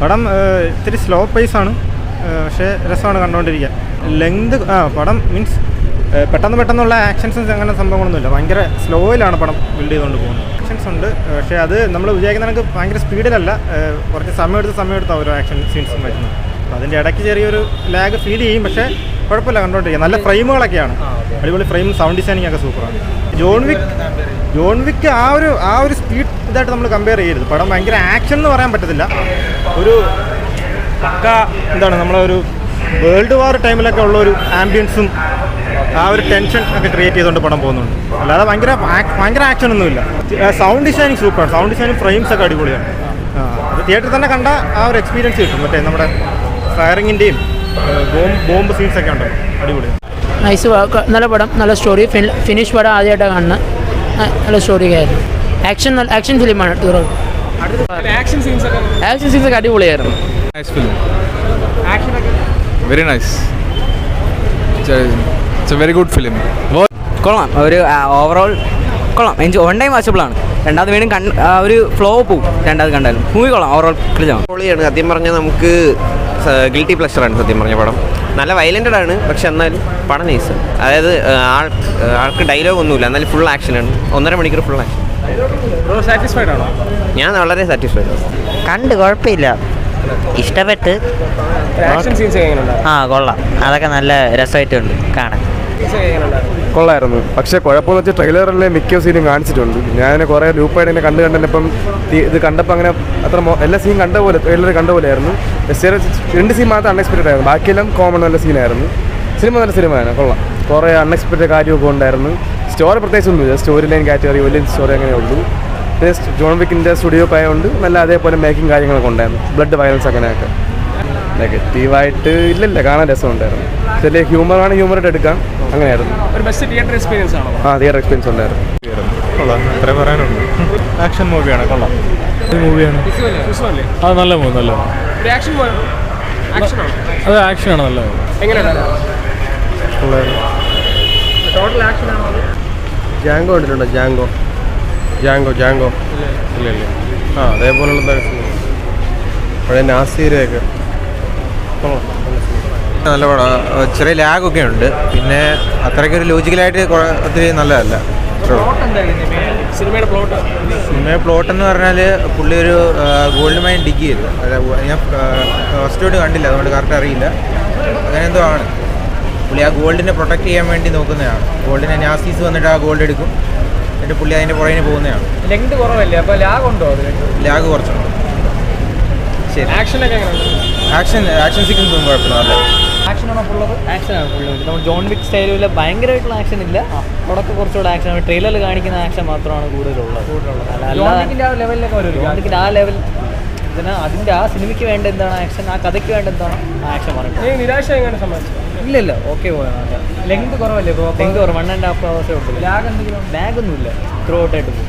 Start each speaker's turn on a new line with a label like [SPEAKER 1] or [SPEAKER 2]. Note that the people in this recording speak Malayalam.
[SPEAKER 1] പടം ഇത്തിരി സ്ലോ പേസാണ്, പക്ഷേ രസമാണ് കണ്ടുകൊണ്ടിരിക്കാൻ. ലെങ്ത് പടം മീൻസ് പെട്ടെന്നുള്ള ആക്ഷൻസ് അങ്ങനെ സംഭവങ്ങളൊന്നുമില്ല. ഭയങ്കര സ്ലോയിലാണ് പടം ബിൽഡ് ചെയ്തുകൊണ്ട് പോകുന്നത്. ആക്ഷൻസ് ഉണ്ട്, പക്ഷേ അത് നമ്മൾ വിചാരിക്കുന്ന കണക്ക് ഭയങ്കര സ്പീഡിലല്ല, കുറച്ച് സമയമെടുത്ത് ഓരോ ആക്ഷൻ സീൻസും വരുന്നത്. അപ്പോൾ അതിൻ്റെ ഇടയ്ക്ക് ചെറിയൊരു ലാഗ് ഫീൽ ചെയ്യും, പക്ഷേ കുഴപ്പമില്ല, കണ്ടുകൊണ്ടിരിക്കുക. നല്ല ഫ്രെയിമുകളൊക്കെയാണ്, അടിപൊളി ഫ്രെയിം, സൗണ്ട് ഡിസൈനിങ് ഒക്കെ സൂപ്പറാണ്. ജോൺ വിക്ക് ആ ഒരു സ്പീഡ് ഇതായിട്ട് നമ്മൾ കമ്പയർ ചെയ്യരുത്. പടം ഭയങ്കര ആക്ഷൻ എന്ന് പറയാൻ പറ്റത്തില്ല, ഒരു പക്ക എന്താണ് നമ്മളൊരു വേൾഡ് വാർ ടൈമിലൊക്കെ ഉള്ള ഒരു ആംബിയൻസും ആ ഒരു ടെൻഷൻ ഒക്കെ ക്രിയേറ്റ് ചെയ്തുകൊണ്ട് പടം പോകുന്നുണ്ട്. അല്ലാതെ ഭയങ്കര ആക്ഷൻ ഒന്നുമില്ല. സൗണ്ട് ഡിസൈനിങ് സൂപ്പറാണ്, സൗണ്ട് ഡിസൈനിങ് ഫ്രെയിംസ് ഒക്കെ അടിപൊളിയാണ്. അത് തിയേറ്ററിൽ തന്നെ കണ്ട ആ ഒരു എക്സ്പീരിയൻസ് കിട്ടും. മറ്റേ നമ്മുടെ ഫയറിങ്ങിൻ്റെയും ബോംബ് സീൻസൊക്കെ ഉണ്ടല്ലോ, അടിപൊളിയാണ്.
[SPEAKER 2] നൈസ്, നല്ല പടം, നല്ല സ്റ്റോറി. ഫിനിഷ് പടം ആദ്യമായിട്ടാണ് കാണുന്നത്. നല്ല സ്റ്റോറി ആയിരുന്നു. ആക്ഷൻ ഫിലിമാണ്.
[SPEAKER 3] ആക്ഷൻ
[SPEAKER 2] സീൻസൊക്കെ അടിപൊളിയായിരുന്നു.
[SPEAKER 4] Very nice, it's a very good film.
[SPEAKER 5] കൊള്ളാം, ഒരു ഓവറോൾ കൊള്ളാം. വൺ ടൈം വാച്ചബിളാണ്. രണ്ടാമത് വീണ്ടും ഒരു ഫ്ലോ പോവും രണ്ടാമത് കണ്ടാലും. മൂവി കൊള്ളാം, ഓവറോൾ ക്ലിയറാണ്.
[SPEAKER 6] പൊളിയാണ്. സത്യം പറഞ്ഞാൽ നമുക്ക് ഗിൽറ്റി പ്ലഷറാണ് സത്യം പറഞ്ഞ പടം. നല്ല വയലൻറ്റഡ് ആണ്, പക്ഷെ എന്നാലും പടം നൈസ്. അതായത് ആൾക്ക് ഡയലോഗ് ഒന്നുമില്ല, എന്നാലും ഫുൾ ആക്ഷനാണ്. 1.5 മണിക്കൂർ ഫുൾ ആക്ഷൻ.
[SPEAKER 3] സാറ്റിസ്ഫൈഡ് ആണോ?
[SPEAKER 6] ഞാൻ വളരെ സാറ്റിസ്ഫൈഡ്.
[SPEAKER 7] കണ്ട് കുഴപ്പമില്ല, ഇഷ്ടപ്പെട്ട്. കൊള്ളാം, അതൊക്കെ നല്ല രസമായിട്ടുണ്ട് കാണാൻ.
[SPEAKER 4] കൊള്ളായിരുന്നു, പക്ഷേ കുഴപ്പമെന്ന് വെച്ചാൽ ട്രെയിലറിലെ മിക്ക സീനും കാണിച്ചിട്ടുണ്ട്. ഞാൻ കുറേ ലൂപ്പായിട്ട് എന്നെ കണ്ടിപ്പം ഇത് കണ്ടപ്പോൾ അങ്ങനെ അത്ര എല്ലാ സീൻ കണ്ട പോലെ, ട്രെയിലർ കണ്ട പോലെയായിരുന്നു. 2 സീൻ മാത്രം അൺഎക്സ്പെക്റ്റഡ് ആയിരുന്നു, ബാക്കിയെല്ലാം കോമൺ നല്ല സീനായിരുന്നു. നല്ല സിനിമയാണ്, കൊള്ളാം. കുറേ അൺഎക്സ്പെക്റ്റഡ് കാര്യമൊക്കെ ഉണ്ടായിരുന്നു. സ്റ്റോറി പ്രത്യേകിച്ച് ഒന്നുമില്ല, സ്റ്റോറി ലൈൻ കാറ്റഗറി വലിയ സ്റ്റോറി അങ്ങനെ ഉള്ളൂ. പിന്നെ ജോൺ വിക്കിൻ്റെ സ്റ്റുഡിയോ ആയതുകൊണ്ട് നല്ല അതേപോലെ മേക്കിംഗ് കാര്യങ്ങളൊക്കെ ഉണ്ടായിരുന്നു. ബ്ലഡ് വയലൻസ് അങ്ങനെയൊക്കെ. നെഗറ്റീവായിട്ട് ഇല്ലല്ല, കാണാൻ രസമുണ്ടായിരുന്നു. ചെറിയ ഹ്യൂമറാണ്, ഹ്യൂമറായിട്ട് എടുക്കാം, അങ്ങനെയായിരുന്നു.
[SPEAKER 3] തിയേറ്റർ എക്സ്പീരിയൻസ്
[SPEAKER 4] ഉണ്ടായിരുന്നു.
[SPEAKER 1] കൊള്ളാം, അത്രേ പറയാനുള്ളൂ. ആക്ഷൻ മൂവിയാണ്, കൊള്ളാം മൂവിയാണ്.
[SPEAKER 8] അത് നല്ല മൂവി, നല്ല അത് ആക്ഷനാണ്, നല്ല
[SPEAKER 4] ജാങ്കോ കണ്ടിട്ടുണ്ടോ? ജാങ്കോ ഇല്ല. അതേപോലുള്ള പഴയ നാസീരൊക്കെ
[SPEAKER 9] നല്ല പടം. ചെറിയ ലാഗൊക്കെ ഉണ്ട്, പിന്നെ അത്രയ്ക്കൊരു ലോജിക്കലായിട്ട് ഒത്തിരി നല്ലതല്ല.
[SPEAKER 3] സിനിമയുടെ
[SPEAKER 9] പ്ലോട്ട് എന്ന് പറഞ്ഞാൽ പുള്ളി ഒരു ഗോൾഡ് മൈൻ ഡിഗ് ചെയ്തു. ഞാൻ ഫസ്റ്റ് കണ്ടില്ല, അതുകൊണ്ട് കറക്റ്റ് അറിയില്ല. അങ്ങനെ എന്തോ ആണ്. പുള്ളി ആ ഗോൾഡിനെ പ്രൊട്ടക്ട് ചെയ്യാൻ വേണ്ടി നോക്കുന്നതാണ്. ഗോൾഡിനെ നാസീസ് വന്നിട്ട് ആ ഗോൾഡ് എടുക്കും, എന്നിട്ട് പുള്ളി അതിൻ്റെ പുറകിന് പോകുന്നതാണ്.
[SPEAKER 3] ലെങ്ത് കുറവല്ലേ, അപ്പോൾ ലാഗ് ഉണ്ടോ?
[SPEAKER 9] ലാഗ് കുറച്ചുണ്ട്. ശരി. ആക്ഷൻ സീക്വൻസ് ഒന്നും കുഴപ്പമില്ല, നല്ല
[SPEAKER 5] ആക്ഷനാണ് ഫുള്ളത്. നമ്മൾ ജോൺ വിക്ക് സ്റ്റൈലിൽ ഭയങ്കരമായിട്ടുള്ള ആക്ഷൻ ഇല്ല, അവിടെയൊക്കെ കുറച്ചുകൂടെ ആക്ഷൻ. ട്രെയിലറിൽ കാണിക്കുന്ന ആക്ഷൻ മാത്രമാണ് കൂടുതലുള്ളത്. ആ ലെവൽ അതിൻ്റെ ആ സിനിമയ്ക്ക് വേണ്ട എന്താണ് ആക്ഷൻ, ആ കഥയ്ക്ക് വേണ്ട എന്താണ് ആക്ഷൻ പറയുന്നത്.
[SPEAKER 3] നിരാശ എങ്ങനെ സംബന്ധിച്ചു?
[SPEAKER 5] ഇല്ല, ഓക്കെ പോയാൽ. ലെങ്ത് കുറവല്ലേ? ലെങ്ത് കുറവ്, 1.5 hours ഉള്ളൂ. ലാഗ് ഒന്നുമില്ല, ത്രൂ ഔട്ടായിട്ട് പോകും.